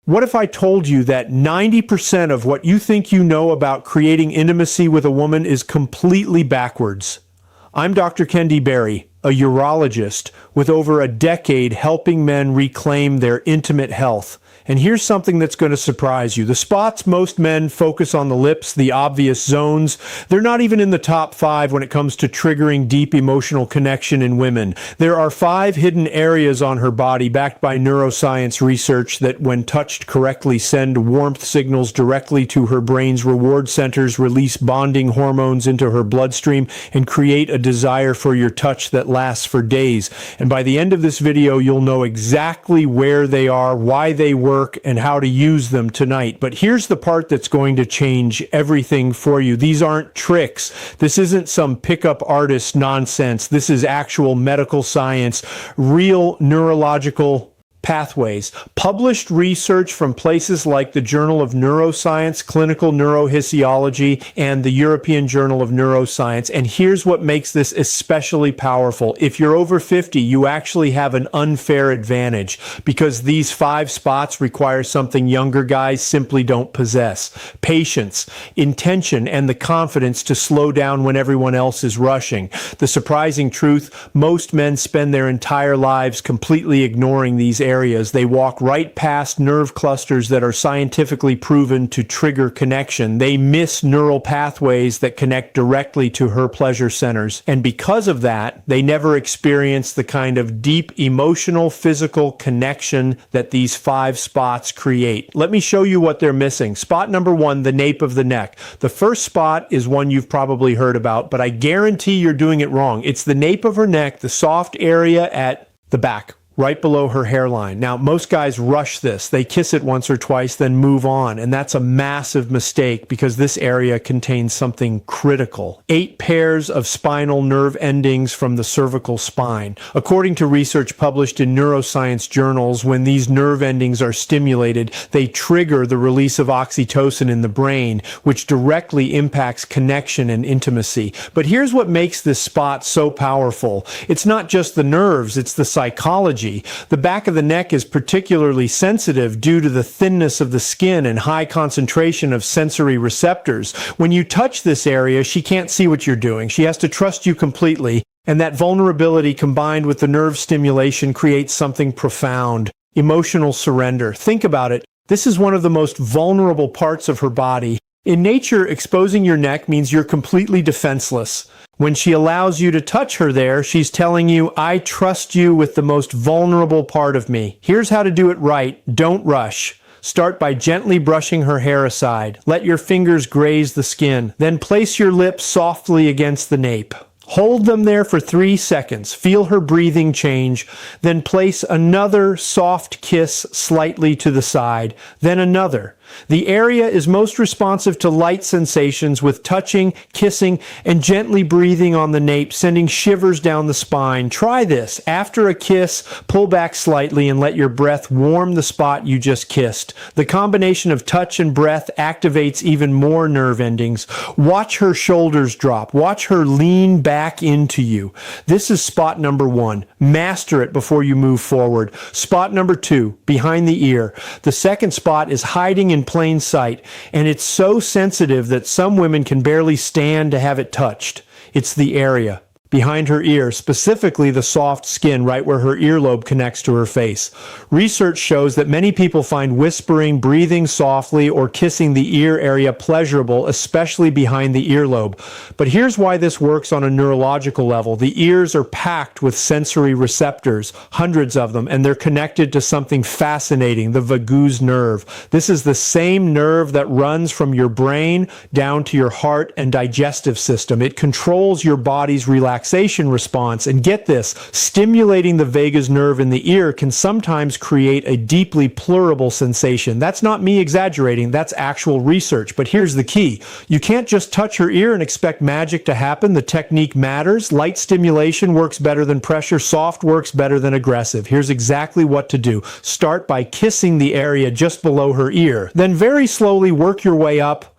What if I told you that 90% of what you think you know about creating intimacy with a woman is completely backwards? I'm Dr. kenD Barry, a urologist with over a decade helping men reclaim their intimate health. And here's something that's going to surprise you. The spots most men focus on, the lips, the obvious zones, they're not even in the top 5 when it comes to triggering deep emotional connection in women. There are 5 hidden areas on her body backed by neuroscience research that, when touched correctly, send warmth signals directly to her brain's reward centers, release bonding hormones into her bloodstream, and create a desire for your touch that lasts for days. And by the end of this video, you'll know exactly where they are, why they work, and how to use them tonight. But here's the part that's going to change everything for you. These aren't tricks. This isn't some pickup artist nonsense. This is actual medical science, real neurological pathways. Published research from places like the Journal of Neuroscience, Clinical Neurohisiology, and the European Journal of Neuroscience. And here's what makes this especially powerful. If you're over 50, you actually have an unfair advantage because these 5 spots require something younger guys simply don't possess: patience, intention, and the confidence to slow down when everyone else is rushing. The surprising truth, most men spend their entire lives completely ignoring these areas. They walk right past nerve clusters that are scientifically proven to trigger connection. They miss neural pathways that connect directly to her pleasure centers. And because of that, they never experience the kind of deep emotional, physical connection that these 5 spots create. Let me show you what they're missing. Spot number 1, the nape of the neck. The first spot is one you've probably heard about, but I guarantee you're doing it wrong. It's the nape of her neck, the soft area at the back, right below her hairline. Now, most guys rush this. They kiss it once or twice, then move on. And that's a massive mistake because this area contains something critical. 8 pairs of spinal nerve endings from the cervical spine. According to research published in neuroscience journals, when these nerve endings are stimulated, they trigger the release of oxytocin in the brain, which directly impacts connection and intimacy. But here's what makes this spot so powerful. It's not just the nerves, it's the psychology. The back of the neck is particularly sensitive due to the thinness of the skin and high concentration of sensory receptors. When you touch this area, she can't see what you're doing. She has to trust you completely. And that vulnerability combined with the nerve stimulation creates something profound: emotional surrender. Think about it. This is one of the most vulnerable parts of her body. In nature, exposing your neck means you're completely defenseless. When she allows you to touch her there, she's telling you, I trust you with the most vulnerable part of me. Here's how to do it right. Don't rush. Start by gently brushing her hair aside. Let your fingers graze the skin. Then place your lips softly against the nape. Hold them there for 3 seconds. Feel her breathing change. Then place another soft kiss slightly to the side. Then another. The area is most responsive to light sensations with touching, kissing, and gently breathing on the nape, sending shivers down the spine. Try this. After a kiss, pull back slightly and let your breath warm the spot you just kissed. The combination of touch and breath activates even more nerve endings. Watch her shoulders drop. Watch her lean back into you. This is spot number 1. Master it before you move forward. Spot number 2, behind the ear. The second spot is hiding in plain sight, and it's so sensitive that some women can barely stand to have it touched. It's the area behind her ear, specifically the soft skin right where her earlobe connects to her face. Research shows that many people find whispering, breathing softly, or kissing the ear area pleasurable, especially behind the earlobe. But here's why this works on a neurological level. The ears are packed with sensory receptors, hundreds of them, and they're connected to something fascinating, the vagus nerve. This is the same nerve that runs from your brain down to your heart and digestive system. It controls your body's relaxation response. And get this, stimulating the vagus nerve in the ear can sometimes create a deeply pleasurable sensation. That's not me exaggerating, that's actual research. But here's the key. You can't just touch her ear and expect magic to happen. The technique matters. Light stimulation works better than pressure. Soft works better than aggressive. Here's exactly what to do. Start by kissing the area just below her ear. Then very slowly work your way up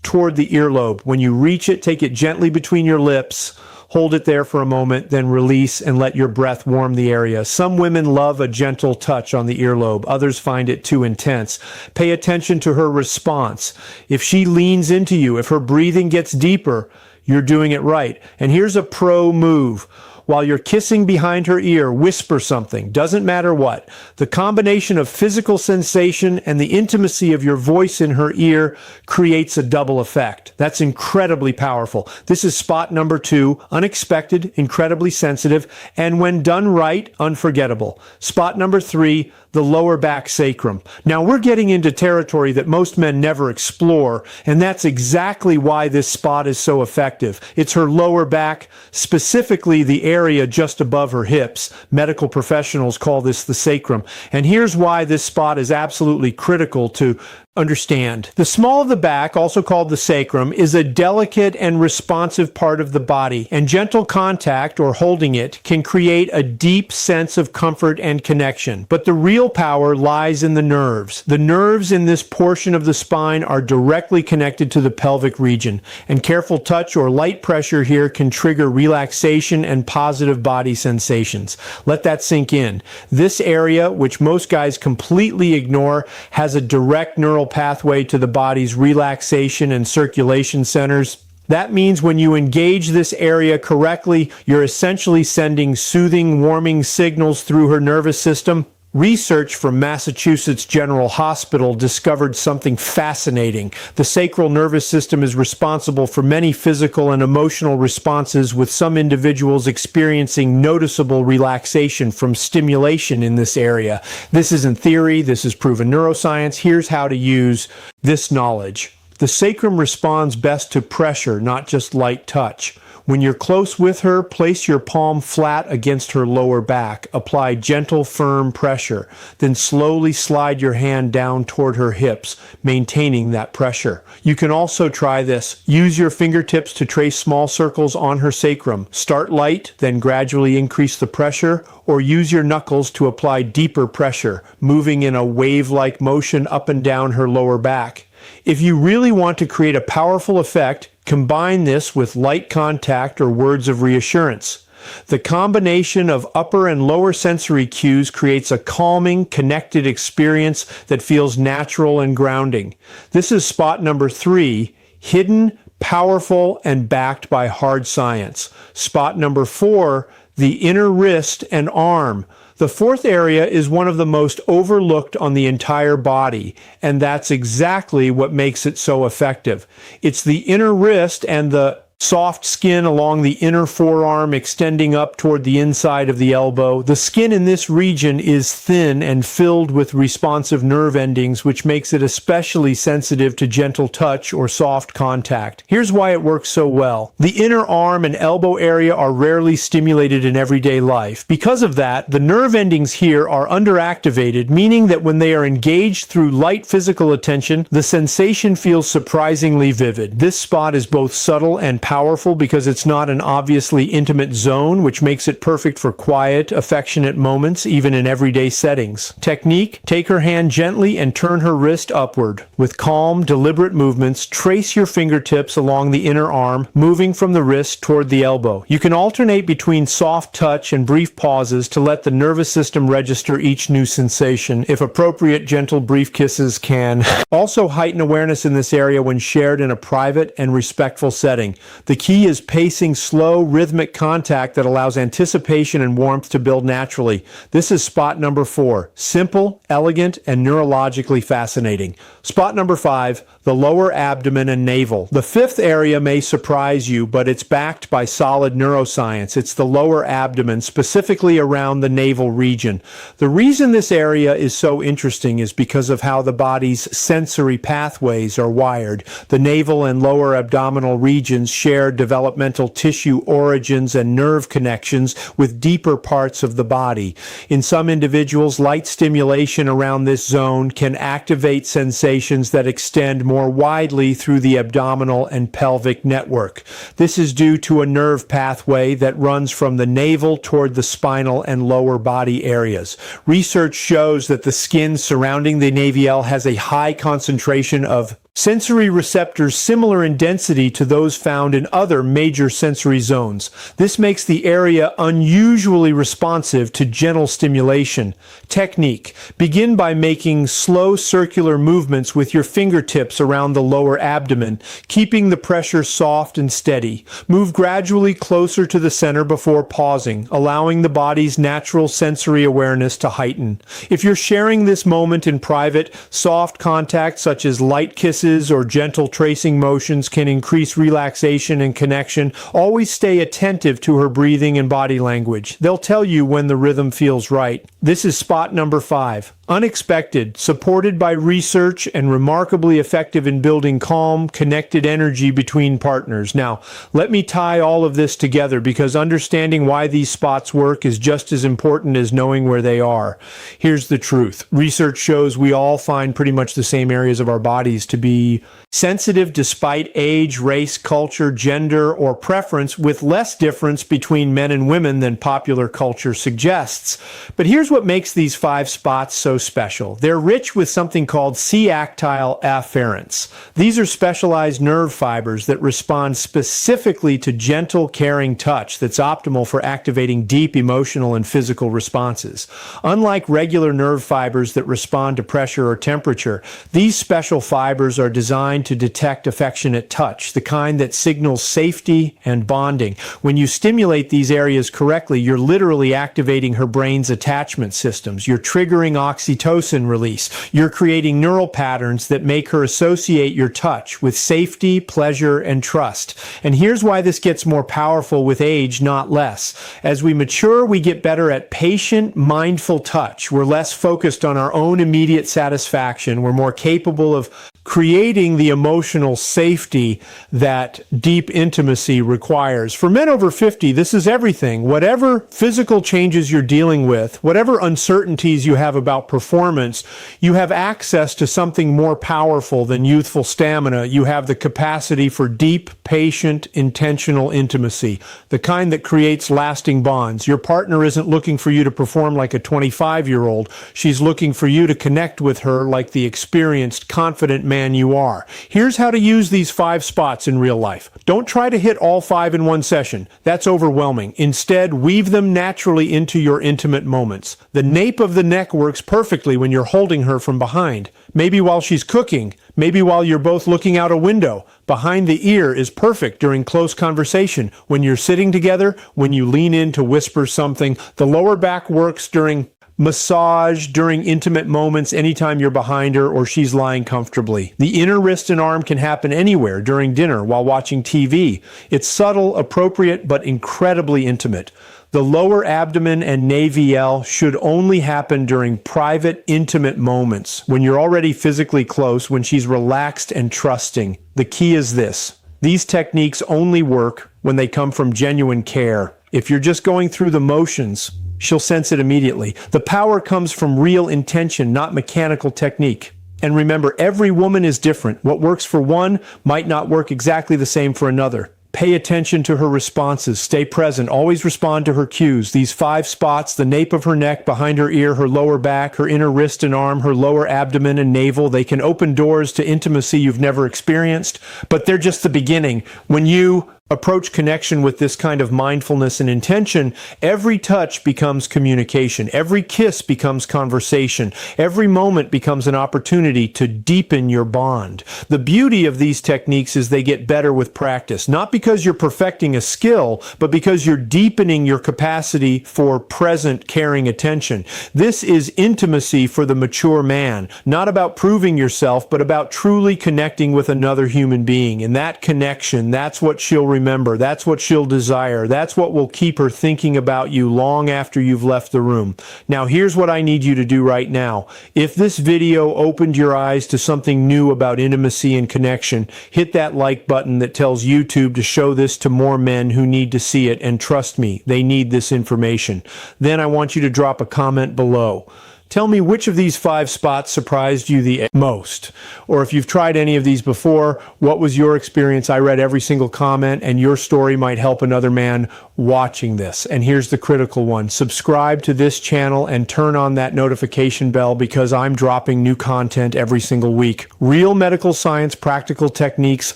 toward the earlobe. When you reach it, take it gently between your lips. Hold it there for a moment, then release and let your breath warm the area. Some women love a gentle touch on the earlobe. Others find it too intense. Pay attention to her response. If she leans into you, if her breathing gets deeper, you're doing it right. And here's a pro move. While you're kissing behind her ear, whisper something. Doesn't matter what. The combination of physical sensation and the intimacy of your voice in her ear creates a double effect. That's incredibly powerful. This is spot number 2, unexpected, incredibly sensitive, and when done right, unforgettable. Spot number 3, the lower back sacrum. Now we're getting into territory that most men never explore, and that's exactly why this spot is so effective. It's her lower back, specifically the area just above her hips. Medical professionals call this the sacrum. And here's why this spot is absolutely critical to understand. The small of the back, also called the sacrum, is a delicate and responsive part of the body, and gentle contact or holding it can create a deep sense of comfort and connection. But the real power lies in the nerves. The nerves in this portion of the spine are directly connected to the pelvic region, and careful touch or light pressure here can trigger relaxation and positive body sensations. Let that sink in. This area, which most guys completely ignore, has a direct neural pathway to the body's relaxation and circulation centers. That means when you engage this area correctly, you're essentially sending soothing, warming signals through her nervous system. Research from Massachusetts General Hospital discovered something fascinating. The sacral nervous system is responsible for many physical and emotional responses, with some individuals experiencing noticeable relaxation from stimulation in this area. This isn't theory, this is proven neuroscience. Here's how to use this knowledge. The sacrum responds best to pressure, not just light touch. When you're close with her, place your palm flat against her lower back. Apply gentle, firm pressure. Then slowly slide your hand down toward her hips, maintaining that pressure. You can also try this. Use your fingertips to trace small circles on her sacrum. Start light, then gradually increase the pressure, or use your knuckles to apply deeper pressure, moving in a wave-like motion up and down her lower back. If you really want to create a powerful effect, combine this with light contact or words of reassurance. The combination of upper and lower sensory cues creates a calming, connected experience that feels natural and grounding. This is spot number 3, hidden, powerful, and backed by hard science. Spot number 4, the inner wrist and arm. The fourth area is one of the most overlooked on the entire body, and that's exactly what makes it so effective. It's the inner wrist and the soft skin along the inner forearm extending up toward the inside of the elbow. The skin in this region is thin and filled with responsive nerve endings, which makes it especially sensitive to gentle touch or soft contact. Here's why it works so well. The inner arm and elbow area are rarely stimulated in everyday life. Because of that, the nerve endings here are underactivated, meaning that when they are engaged through light physical attention, the sensation feels surprisingly vivid. This spot is both subtle and powerful because it's not an obviously intimate zone, which makes it perfect for quiet, affectionate moments, even in everyday settings. Technique: take her hand gently and turn her wrist upward. With calm, deliberate movements, trace your fingertips along the inner arm, moving from the wrist toward the elbow. You can alternate between soft touch and brief pauses to let the nervous system register each new sensation. If appropriate, gentle, brief kisses can also heighten awareness in this area when shared in a private and respectful setting. The key is pacing slow, rhythmic contact that allows anticipation and warmth to build naturally. This is spot number 4. Simple, elegant, and neurologically fascinating. Spot number 5, the lower abdomen and navel. The fifth area may surprise you, but it's backed by solid neuroscience. It's the lower abdomen, specifically around the navel region. The reason this area is so interesting is because of how the body's sensory pathways are wired. The navel and lower abdominal regions share developmental tissue origins and nerve connections with deeper parts of the body. In some individuals, light stimulation around this zone can activate sensations that extend more widely through the abdominal and pelvic network. This is due to a nerve pathway that runs from the navel toward the spinal and lower body areas. Research shows that the skin surrounding the navel has a high concentration of sensory receptors similar in density to those found in other major sensory zones. This makes the area unusually responsive to gentle stimulation. Technique. Begin by making slow circular movements with your fingertips around the lower abdomen, keeping the pressure soft and steady. Move gradually closer to the center before pausing, allowing the body's natural sensory awareness to heighten. If you're sharing this moment in private, soft contact such as light kisses or gentle tracing motions can increase relaxation and connection. Always stay attentive to her breathing and body language. They'll tell you when the rhythm feels right. This is spot number 5. Unexpected, supported by research, and remarkably effective in building calm, connected energy between partners. Now, let me tie all of this together because understanding why these spots work is just as important as knowing where they are. Here's the truth. Research shows we all find pretty much the same areas of our bodies to be sensitive despite age, race, culture, gender, or preference, with less difference between men and women than popular culture suggests. But here's what makes these 5 spots so special. They're rich with something called C-actile afferents. These are specialized nerve fibers that respond specifically to gentle, caring touch that's optimal for activating deep emotional and physical responses. Unlike regular nerve fibers that respond to pressure or temperature, these special fibers are designed to detect affectionate touch, the kind that signals safety and bonding. When you stimulate these areas correctly, you're literally activating her brain's attachment systems. You're triggering oxytocin release. You're creating neural patterns that make her associate your touch with safety, pleasure, and trust. And here's why this gets more powerful with age, not less. As we mature, we get better at patient, mindful touch. We're less focused on our own immediate satisfaction. We're more capable of creating the emotional safety that deep intimacy requires. For men over 50, this is everything. Whatever physical changes you're dealing with, whatever uncertainties you have about performance, you have access to something more powerful than youthful stamina. You have the capacity for deep, patient, intentional intimacy, the kind that creates lasting bonds. Your partner isn't looking for you to perform like a 25-year-old. She's looking for you to connect with her like the experienced, confident man you are. Here's how to use these 5 spots in real life. Don't try to hit all 5 in one session. That's overwhelming. Instead, weave them naturally into your intimate moments. The nape of the neck works perfectly when you're holding her from behind. Maybe while she's cooking. Maybe while you're both looking out a window. Behind the ear is perfect during close conversation. When you're sitting together, when you lean in to whisper something. The lower back works during massage, during intimate moments, anytime you're behind her or she's lying comfortably. The inner wrist and arm can happen anywhere during dinner while watching TV. It's subtle, appropriate, but incredibly intimate. The lower abdomen and navel should only happen during private, intimate moments, when you're already physically close, when she's relaxed and trusting. The key is this. These techniques only work when they come from genuine care. If you're just going through the motions, she'll sense it immediately. The power comes from real intention, not mechanical technique. And remember, every woman is different. What works for one might not work exactly the same for another. Pay attention to her responses. Stay present. Always respond to her cues. These 5 spots, the nape of her neck, behind her ear, her lower back, her inner wrist and arm, her lower abdomen and navel, they can open doors to intimacy you've never experienced, but they're just the beginning. When you approach connection with this kind of mindfulness and intention, every touch becomes communication. Every kiss becomes conversation. Every moment becomes an opportunity to deepen your bond. The beauty of these techniques is they get better with practice, not because you're perfecting a skill, but because you're deepening your capacity for present, caring attention. This is intimacy for the mature man, not about proving yourself, but about truly connecting with another human being. And that connection, that's what she'll remember. That's what she'll desire. That's what will keep her thinking about you long after you've left the room. Now, here's what I need you to do right now. If this video opened your eyes to something new about intimacy and connection, hit that like button that tells YouTube to show this to more men who need to see it. And trust me, they need this information. Then I want you to drop a comment below. Tell me which of these 5 spots surprised you the most. Or if you've tried any of these before, what was your experience? I read every single comment, and your story might help another man watching this. And here's the critical one. Subscribe to this channel and turn on that notification bell, because I'm dropping new content every single week. Real medical science, practical techniques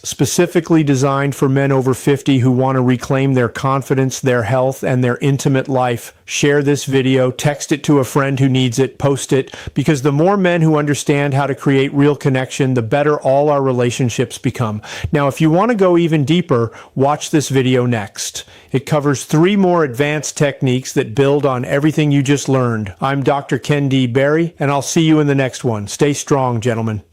specifically designed for men over 50 who want to reclaim their confidence, their health, and their intimate life. Share this video, text it to a friend who needs it, post it, because the more men who understand how to create real connection, the better all our relationships become. Now, if you want to go even deeper, watch this video next. It covers 3 more advanced techniques that build on everything you just learned. I'm Dr. kenD Barry, and I'll see you in the next one. Stay strong, gentlemen.